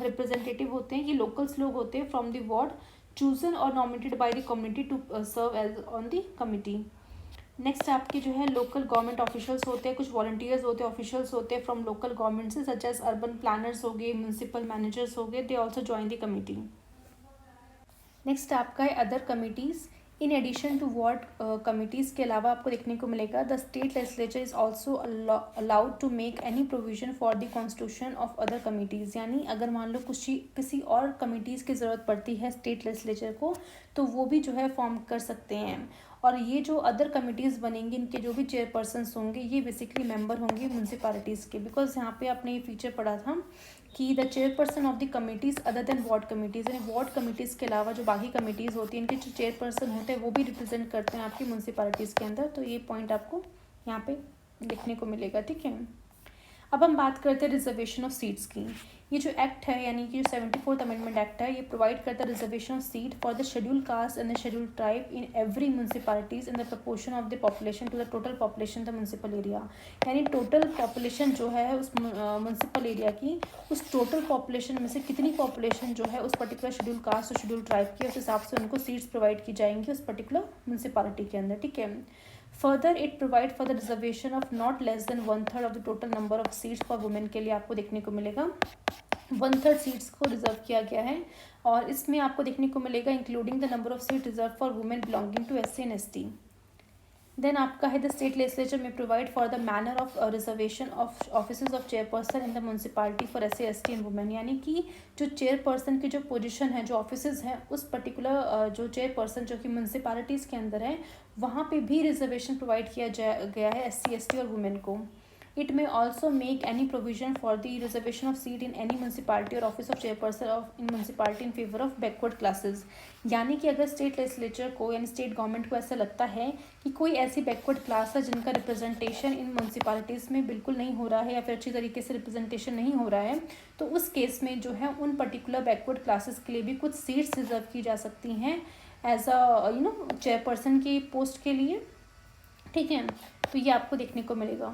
रिप्रेजेंटेटिव होते हैं, ये लोकल्स लोग होते हैं फ्रॉम द वार्ड चूजन और nominated by the community to serve as on the committee. Next आपके जो है लोकल गवर्नमेंट ऑफिशियल्स होते हैं, कुछ वॉलंटियर्स होते हैं, ऑफिशियल्स होते हैं फ्रॉम लोकल गवर्नमेंट से, सच एज अर्बन प्लानर्स हो गए, म्यूनसिपल मैनेजर्स हो गए, they also join the committee. Next आपका है other committees. In addition to ward committees के अलावा आपको देखने को मिलेगा the state legislature is also allowed to make any provision for the constitution of other committees. यानी अगर मान लो किसी और कमिटीज़ की ज़रूरत पड़ती है स्टेट लेजिस्लेचर को, तो वो भी जो है फॉर्म कर सकते हैं। और ये जो अदर कमिटीज़ बनेंगी, इनके जो भी चेयरपर्सन्स होंगे ये बेसिकली मेंबर होंगे म्यूनसिपालिटीज़ के, बिकॉज यहाँ पे आपने ये फीचर पढ़ा था कि the chairperson of the committees other than ward committees, यानी वार्ड कमिटीज़ के अलावा जो बाकी कमिटीज़ होती हैं इनके जो चेयरपर्सन होते हैं वो भी रिप्रेजेंट करते हैं आपकी म्यूनसिपालिटीज़ के अंदर। तो ये पॉइंट आपको यहाँ पे देखने को मिलेगा, ठीक है। अब हम बात करते हैं रिजर्वेशन ऑफ सीट्स की। ये जो एक्ट है यानी कि जो 74th अमेंडमेंट एक्ट है, ये प्रोवाइड करता है reservation of seat for the schedule caste and the schedule tribe in every municipalities in the proportion of the population to the total population the municipal area. यानी total population जो है उस municipal area की, उस total population में से कितनी population जो है उस पर्टिकुलर शेड्यूल कास्ट और शेड्यूल ट्राइब की, उस हिसाब से उनको सीट्स प्रोवाइड की जाएंगी उस पर्टिकुलर म्यूनसिपालिटी के अंदर, ठीक है। Further, it provide for the reservation of not less than 1/3 of the total number of seats for women के लिए आपको देखने को मिलेगा 1/3 सीट्स को रिजर्व किया गया है। और इसमें आपको देखने को मिलेगा including the number of seat reserve for women belonging to SC and ST। Then आपका है द स्टेट लेजिस्लेचर में provide for the manner of reservation of offices of chairperson in the municipality for SC ST and women. यानी कि जो chairperson की जो position है, जो ऑफिसेज हैं, उस पर्टिकुलर जो चेयरपर्सन जो कि म्यूनसिपालिटीज़ के अंदर है वहाँ पे भी रिजर्वेशन प्रोवाइड किया गया है SC ST और वुमेन को। It may also make any provision for the reservation of seat in any municipality or office of chairperson of in municipality in favor of backward classes। यानी कि अगर state legislature को यानी state government को ऐसा लगता है कि कोई ऐसी बैकवर्ड क्लास है जिनका रिप्रेजेंटेशन इन म्यूनसिपालिटीज़ में बिल्कुल नहीं हो रहा है या फिर अच्छी तरीके से रिप्रेजेंटेशन नहीं हो रहा है, तो उस केस में जो है उन पर्टिकुलर बैकवर्ड क्लासेस के लिए भी कुछ सीट्स रिजर्व की जा सकती हैं एज अ चेयरपर्सन की पोस्ट के लिए, ठीक है। तो ये आपको देखने को मिलेगा।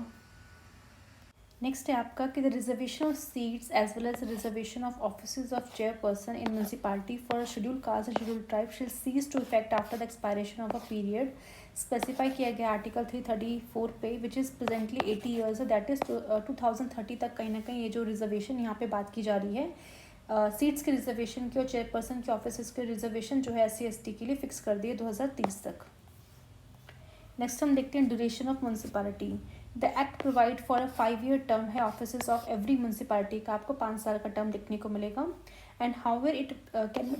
नेक्स्ट है आपका कि the reservation of seats as well as reservation of offices of chairperson in municipality for schedule caste and schedule tribe shall cease to effect after the expiration of a period specify किया गया article 334 पे, which is presently 80 years है, that is 2030 तक कहीं ना कहीं ये जो रिजर्वेशन यहाँ पे बात की जा रही है सीट्स के रिजर्वेशन की और चेयरपर्सन के ऑफिस के रिजर्वेशन जो है SC ST के लिए फिक्स कर दिए 2030 तक। नेक्स्ट हम देखते हैं duration of municipality. The act provide for a 5 year term है ऑफिस ऑफ एवरी म्यूनसिपैलिटी का, आपको 5 साल का टर्म देखने को मिलेगा। And however it can be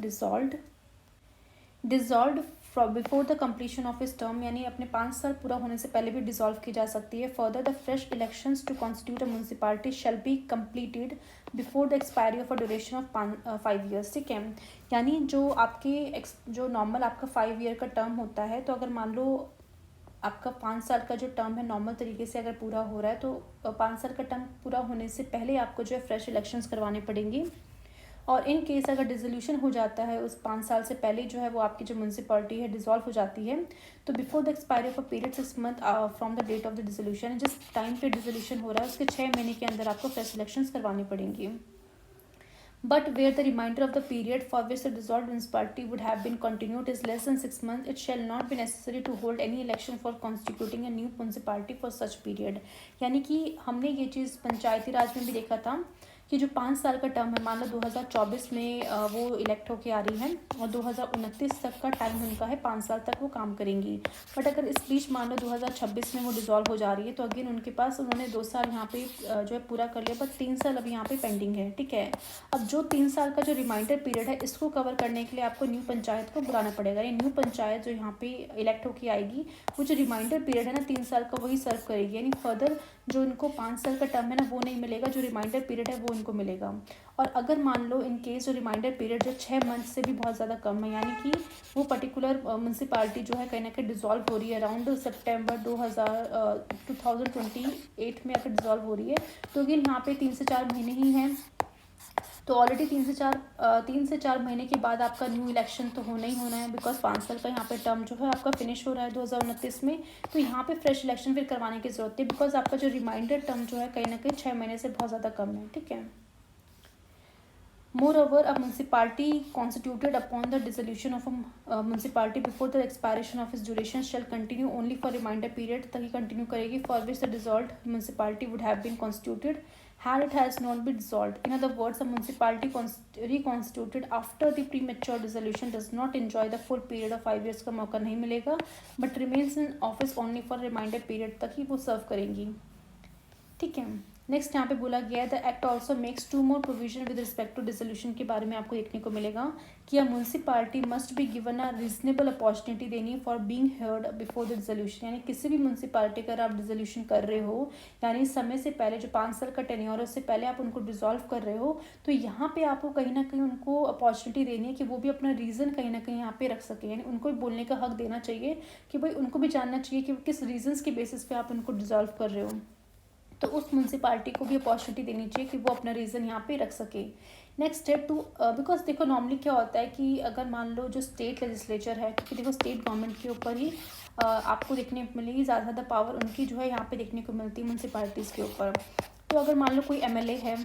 dissolve before the completion of इस टर्म, यानी अपने 5 साल पूरा होने से पहले भी डिजॉल्व की जा सकती है। Further the fresh elections to constitute a municipality shall be completed before the expiry of a duration of 5 years, ठीक है। यानी जो आपके जो नॉर्मल आपका 5 year का टर्म होता है, तो अगर मान लो आपका 5 साल का जो टर्म है नॉर्मल तरीके से अगर पूरा हो रहा है, तो 5 साल का टर्म पूरा होने से पहले आपको जो है फ्रेश इलेक्शंस करवाने पड़ेंगे। और इन केस अगर डिसोल्यूशन हो जाता है उस 5 साल से पहले जो है वो आपकी जो म्यूनसिपैलिटी है डिसॉल्व हो जाती है, तो before the expiry of a period 6 month from the date of the dissolution, जिस टाइम पे डिसोल्यूशन हो रहा है उसके 6 महीने के अंदर आपको फ्रेश इलेक्शंस करवानी पड़ेंगी। But where the remainder of the period for which the dissolved municipality would have been continued is less than 6 months, it shall not be necessary to hold any election for constituting a new municipality for such period। यानी कि हमने ये चीज़ पंचायती राज में भी देखा था कि जो 5 साल का टर्म है, मान लो 2024 में वो इलेक्ट होके आ रही है और 2029 तक का टाइम उनका है, 5 साल तक वो काम करेंगी। बट अगर इस बीच मान लो 2026 में वो डिसॉल्व हो जा रही है, तो अगेन उनके पास उन्होंने 2 साल यहाँ पे जो है पूरा कर लिया, बट 3 साल अभी यहाँ पे पेंडिंग है, ठीक है। अब जो 3 साल का जो रिमाइंडर पीरियड है, इसको कवर करने के लिए आपको न्यू पंचायत को बुलाना पड़ेगा। ये न्यू पंचायत जो यहाँ पे इलेक्ट होके आएगी, वो जो रिमाइंडर पीरियड है ना 3 साल का, वही सर्व करेगी। यानी फर्दर जो इनको 5 साल का टर्म है ना वो नहीं मिलेगा, जो रिमाइंडर पीरियड है वो इनको मिलेगा। और अगर मान लो इन केस जो रिमाइंडर पीरियड जो 6 मंथ से भी बहुत ज़्यादा कम है, यानी कि वो पर्टिकुलर म्यूनसिपालिटी जो है कहीं ना कहीं डिसॉल्व हो रही है अराउंड सितंबर 2028 में अगर डिसॉल्व हो रही है, तो अगेन यहाँ पे 3 से 4 महीने ही हैं। तो ऑलरेडी 3 से 4 महीने के बाद आपका न्यू इलेक्शन तो होना ही होना है, बिकॉज 5 साल का यहाँ पे टर्म जो है आपका फिनिश हो रहा है 2029 में। तो यहाँ पे फ्रेश इलेक्शन फिर करवाने की जरूरत है, बिकॉज आपका जो रिमाइंडर टर्म जो है कहीं ना कहीं 6 महीने से बहुत ज़्यादा कम है, ठीक है। Moreover, a municipality constituted upon the dissolution of a municipality before the expiration of its duration shall continue only for reminder period तक ही continue करेगी, for which the dissolved municipality would have been constituted had it has not been dissolved. In other words, a municipality reconstituted after the premature dissolution does not enjoy the full period of 5 years का मौका नहीं मिलेगा, but remains in office only for reminder period तक ही वो सर्व करेंगी, ठीक है। Next यहाँ पे बोला गया है the act also makes 2 more provision with respect to dissolution के बारे में आपको देखने को मिलेगा कि a municipality must be given a reasonable opportunity देनी for being heard before the dissolution. यानी किसी भी म्यूनसिपालिटी का अगर आप डिसोल्यूशन कर रहे हो, यानी समय से पहले जो 5 साल का टेन्योर है उससे पहले आप उनको डिसॉल्व कर रहे हो, तो यहाँ पे आपको कहीं ना कहीं उनको अपॉर्चुनिटी देनी है कि वो भी अपना रीज़न कहीं ना कहीं यहाँ पे रख सके। यानी उनको भी बोलने का हक देना चाहिए कि भाई उनको भी जानना चाहिए कि किस रीजन्स के बेसिस पे आप उनको डिसॉल्व कर रहे हो, तो उस म्यूनसिपालिटी को भी अपॉर्चुनिटी देनी चाहिए कि वो अपना रीज़न यहाँ पे रख सके। नेक्स्ट स्टेप टू, बिकॉज देखो नॉर्मली क्या होता है कि अगर मान लो जो स्टेट लेजिस्लेचर है, क्योंकि देखो स्टेट गवर्नमेंट के ऊपर ही आपको देखने को मिलेगी ज़्यादा पावर उनकी जो है यहाँ पे देखने को मिलती है म्यूनसिपालिटीज़ के ऊपर। तो अगर मान लो कोई एमएलए है,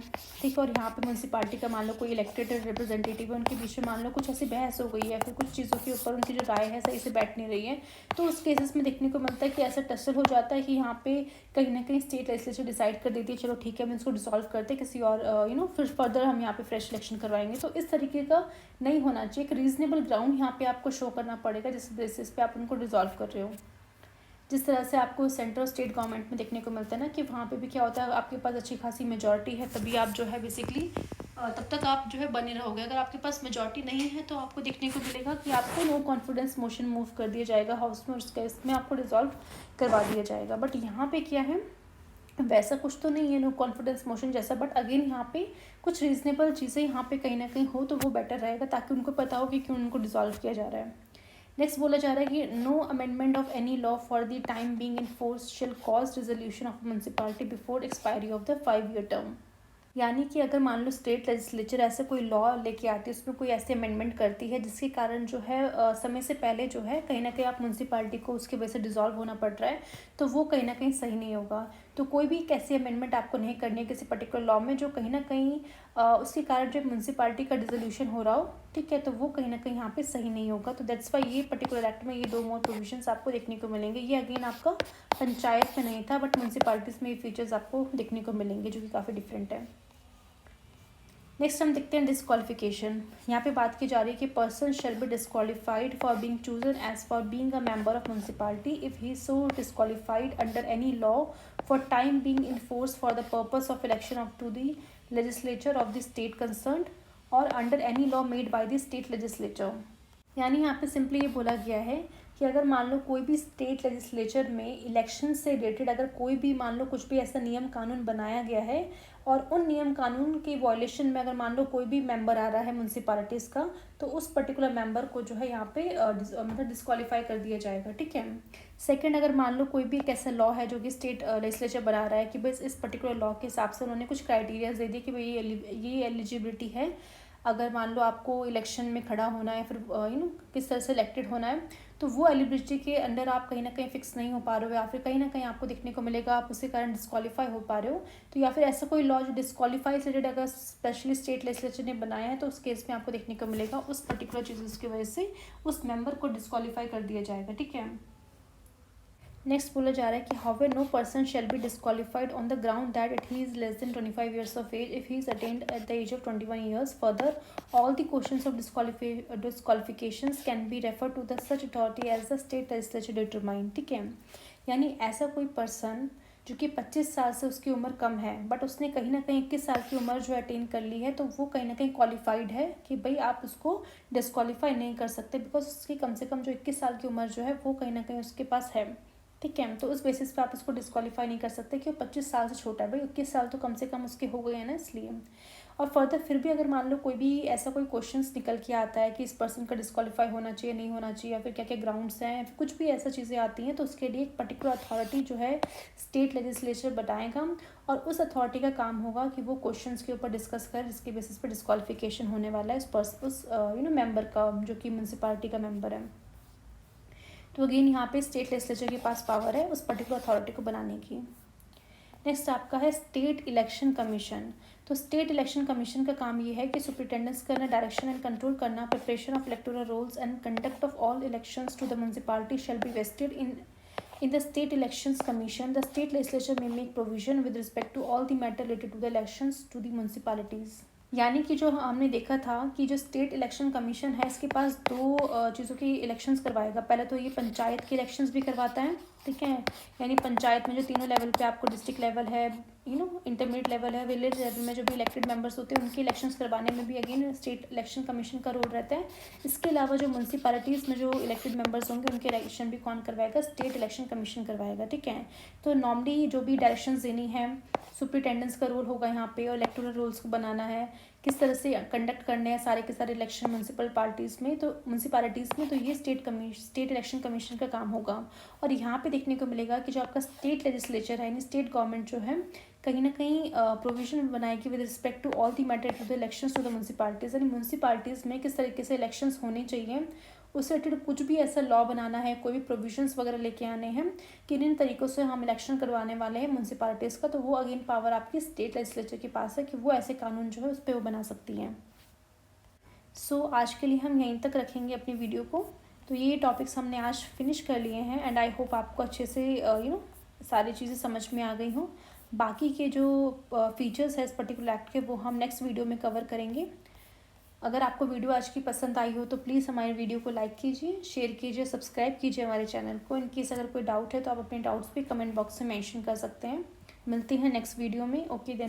ठीक है, और यहाँ पे म्यूनसिपालिटी का मान लो कोई इलेक्टेड रिप्रेजेंटेटिव है, उनके बीच में मान लो कुछ ऐसी बहस हो गई है, फिर कुछ चीज़ों के ऊपर उनकी जो राय है सही से बैठ नहीं रही है, तो उस केसेस में देखने को मिलता है कि ऐसा टसल हो जाता है कि यहाँ पे कहीं ना कहीं स्टेट लेजिस्लेचर डिसाइड कर देती है चलो ठीक है हम इसको डिसॉल्व करते हैं किसी और फिर फर्दर हम यहाँ पे फ्रेश इलेक्शन करवाएंगे। तो इस तरीके का नहीं होना चाहिए, एक रीजनेबल ग्राउंड यहाँ पे आपको शो करना पड़ेगा जिस बेसिस पे आप उनको डिसॉल्व कर रहे हो। जिस तरह से आपको सेंट्रल स्टेट गवर्नमेंट में देखने को मिलता है ना कि वहाँ पे भी क्या होता है, आपके पास अच्छी खासी मेजॉरिटी है तभी आप जो है बेसिकली तब तक आप जो है बने रहोगे। अगर आपके पास मेजॉरिटी नहीं है तो आपको देखने को मिलेगा कि आपको नो कॉन्फिडेंस मोशन मूव कर दिया जाएगा हाउस में और उसके इसमें आपको डिसॉल्व करवा दिया जाएगा। बट यहाँ पे क्या है, वैसा कुछ तो नहीं है नो कॉन्फिडेंस मोशन जैसा, बट अगेन यहाँ पे कुछ रीजनेबल चीज़ें यहाँ पे कहीं ना कहीं हो तो वो बेटर रहेगा, ताकि उनको पता हो कि क्यों उनको डिसॉल्व किया जा रहा है। नेक्स्ट बोला जा रहा है कि no amendment of any law for the time being in force shall cause dissolution of municipality before expiry of the 5 year term. यानी कि अगर मान लो स्टेट लेजिस्लेचर ऐसे कोई लॉ लेके आती है, उसमें कोई ऐसी अमेंडमेंट करती है जिसके कारण जो है समय से पहले जो है कहीं ना कहीं आप म्यूनसिपालिटी को उसकी वजह से डिसॉल्व होना पड़ रहा है, तो वो कहीं ना कहीं सही नहीं होगा। तो कोई भी कैसी अमेंडमेंट आपको नहीं करनी है किसी पर्टिकुलर लॉ में जो कहीं ना कहीं उसके कारण जो म्यूनसिपालिटी का डिसोल्यूशन हो रहा हो, ठीक है, तो वो कहीं ना कहीं यहाँ पे सही नहीं होगा। तो दैट्स वाई ये पर्टिकुलर एक्ट में ये 2 more प्रोविजंस आपको देखने को मिलेंगे। ये अगेन आपका पंचायत में नहीं था, बट म्यूनसिपालिटीज़ में ये फीचर्स आपको देखने को मिलेंगे जो कि काफ़ी डिफरेंट है। नेक्स्ट हम देखते हैं डिस्क्वालिफिकेशन। यहाँ पे बात की जा रही है कि person shall be disqualified for being chosen as for being a member of municipality if he so disqualified under any law for time being in force for the purpose of election of to the legislature of the state concerned और under any law made by the state legislature. यानी यहाँ पे simply ये बोला गया है कि अगर मान लो कोई भी स्टेट लेजिस्लेचर में इलेक्शन से रिलेटेड अगर कोई भी मान लो कुछ भी ऐसा नियम कानून बनाया गया है और उन नियम कानून के वॉयलेशन में अगर मान लो कोई भी मेंबर आ रहा है म्यूनसिपालिटीज़ का, तो उस पर्टिकुलर मेंबर को जो है यहाँ पे मतलब डिस्क्वालीफाई कर दिया जाएगा। ठीक है। सेकंड, अगर मान लो कोई भी एक ऐसा लॉ है जो कि स्टेट लेजिस्लेचर बना रहा है कि बस इस पर्टिकुलर लॉ के हिसाब से उन्होंने कुछ क्राइटेरियाज दे दिए कि भाई ये एलिजिबिलिटी है, अगर मान लो आपको इलेक्शन में खड़ा होना है फिर किस तरह से इलेक्टेड होना है, तो वो एलिजिबिलिटी के अंडर आप कहीं ना कहीं फिक्स नहीं हो पा रहे हो या फिर कहीं ना कहीं आपको देखने को मिलेगा आप उसके कारण डिस्क्वालीफाई हो पा रहे हो, तो या फिर ऐसा कोई लॉ जो डिस्क्वालीफाई से रिलेटेड अगर स्पेशली स्टेट लेजिस्लेचर ने बनाया है तो उस केस में आपको देखने को मिलेगा उस पर्टिकुलर चीज़ की वजह से उस मेंबर को डिस्क्वालीफाई कर दिया जाएगा। ठीक है। नेक्स्ट बोला जा रहा है कि however no person shall be disqualified on the ground that it he is less than 25 years of age if he is attained at the age of 21 years. Further all the questions of disqualifications can be refer to the such authority as the state legislature determine. ठीक है। यानी ऐसा कोई person जो कि 25 साल से उसकी उम्र कम है बट उसने कहीं ना कहीं 21 साल की उम्र जो अटेन कर ली है, तो वो कहीं ना कहीं क्वालिफाइड है कि भाई आप उसको डिस्क्वालीफाई नहीं कर सकते बिकॉज उसकी कम से कम जो 21 साल की उम्र जो है वो कहीं ना कहीं उसके पास है। ठीक है। तो उस बेसिस पे आप इसको डिस्क्वालीफाई नहीं कर सकते कि वो 25 साल से छोटा है, भाई 21 साल तो कम से कम उसके हो गए हैं ना, इसलिए। और फर्दर फिर भी अगर मान लो कोई भी ऐसा कोई क्वेश्चंस निकल के आता है कि इस पर्सन का डिस्क्वालीफाई होना चाहिए नहीं होना चाहिए या फिर क्या क्या ग्राउंड्स हैं, कुछ भी ऐसा चीज़ें आती हैं, तो उसके लिए एक पर्टिकुलर अथॉरिटी जो है स्टेट लेजिस्लेचर बताएगा और उस अथॉरिटी का काम होगा कि वो क्वेश्चंस के ऊपर डिस्कस कर जिसके बेसिस पर डिस्क्वालिफिकेशन होने वाला है उस मेंबर का जो कि म्यूनसिपालिटी का मेंबर है। तो अगेन यहाँ पे स्टेट लेजिस्लेचर के पास पावर है उस पर्टिकुलर अथॉरिटी को बनाने की। नेक्स्ट आपका है स्टेट इलेक्शन कमीशन। तो स्टेट इलेक्शन कमीशन का काम ये है कि सुपरिटेंडेंस करना, डायरेक्शन एंड कंट्रोल करना, preparation of electoral rolls and conduct of all elections to the municipality shall be vested in the state elections commission. The state legislature may make provision with respect to all the matter related to the elections to the municipalities. यानी कि जो हमने देखा था कि जो state election commission है इसके पास दो चीज़ों की इलेक्शंस करवाएगा। पहले तो ये पंचायत के इलेक्शंस भी करवाता है। ठीक है। यानी पंचायत में जो तीनों लेवल पे आपको डिस्ट्रिक्ट लेवल है, इंटरमीडिएट लेवल है, विलेज लेवल में जो भी इलेक्टेड मेंबर्स होते हैं उनके इलेक्शंस करवाने में भी अगेन स्टेट इलेक्शन कमीशन का रोल रहता है। इसके अलावा जो म्यूनसिपैलिटीज़ में जो इलेक्टेड मेंबर्स होंगे उनके इलेक्शन भी कौन करवाएगा? स्टेट इलेक्शन कमीशन करवाएगा। ठीक है। तो नॉर्मली जो भी डायरेक्शंस देनी है, सुपरिटेंडेंस का रोल होगा यहाँ पे और इलेक्टोरल रोल्स को बनाना है, किस तरह से कंडक्ट करने हैं सारे के सारे इलेक्शन म्यूनसिपैलिटीज़ में, तो ये स्टेट इलेक्शन कमीशन का काम होगा। और यहाँ पे देखने को मिलेगा कि जो आपका स्टेट लेजिस्लेचर है यानी स्टेट गवर्नमेंट जो है कहीं ना कहीं प्रोविजन बनाएगी with respect to all the matter to the elections to the municipalities. यानी म्यूनसिपैलिटीज़ में किस तरीके से इलेक्शंस होने चाहिए उससे रिलेटेड कुछ भी ऐसा लॉ बनाना है, कोई भी प्रोविजंस वगैरह लेके आने हैं कि इन तरीक़ों से हम इलेक्शन करवाने वाले हैं म्यूनसिपैलिटीज़ का, तो वो अगेन पावर आपकी स्टेट लेजिस्लेचर के पास है कि वो ऐसे कानून जो है उस पर वो बना सकती हैं। सो आज के लिए हम यहीं तक रखेंगे अपनी वीडियो को। तो ये टॉपिक्स हमने आज फिनिश कर लिए हैं एंड आई होप आपको अच्छे से सारी चीज़ें समझ में आ गई हों। बाकी के जो फीचर्स है इस पर्टिकुलर एक्ट के वो हम नेक्स्ट वीडियो में कवर करेंगे। अगर आपको वीडियो आज की पसंद आई हो तो प्लीज़ हमारे वीडियो को लाइक कीजिए, शेयर कीजिए, सब्सक्राइब कीजिए हमारे चैनल को। इनकेस अगर कोई डाउट है तो आप अपने डाउट्स भी कमेंट बॉक्स में मेंशन कर सकते हैं। मिलते हैं नेक्स्ट वीडियो में। Okay then.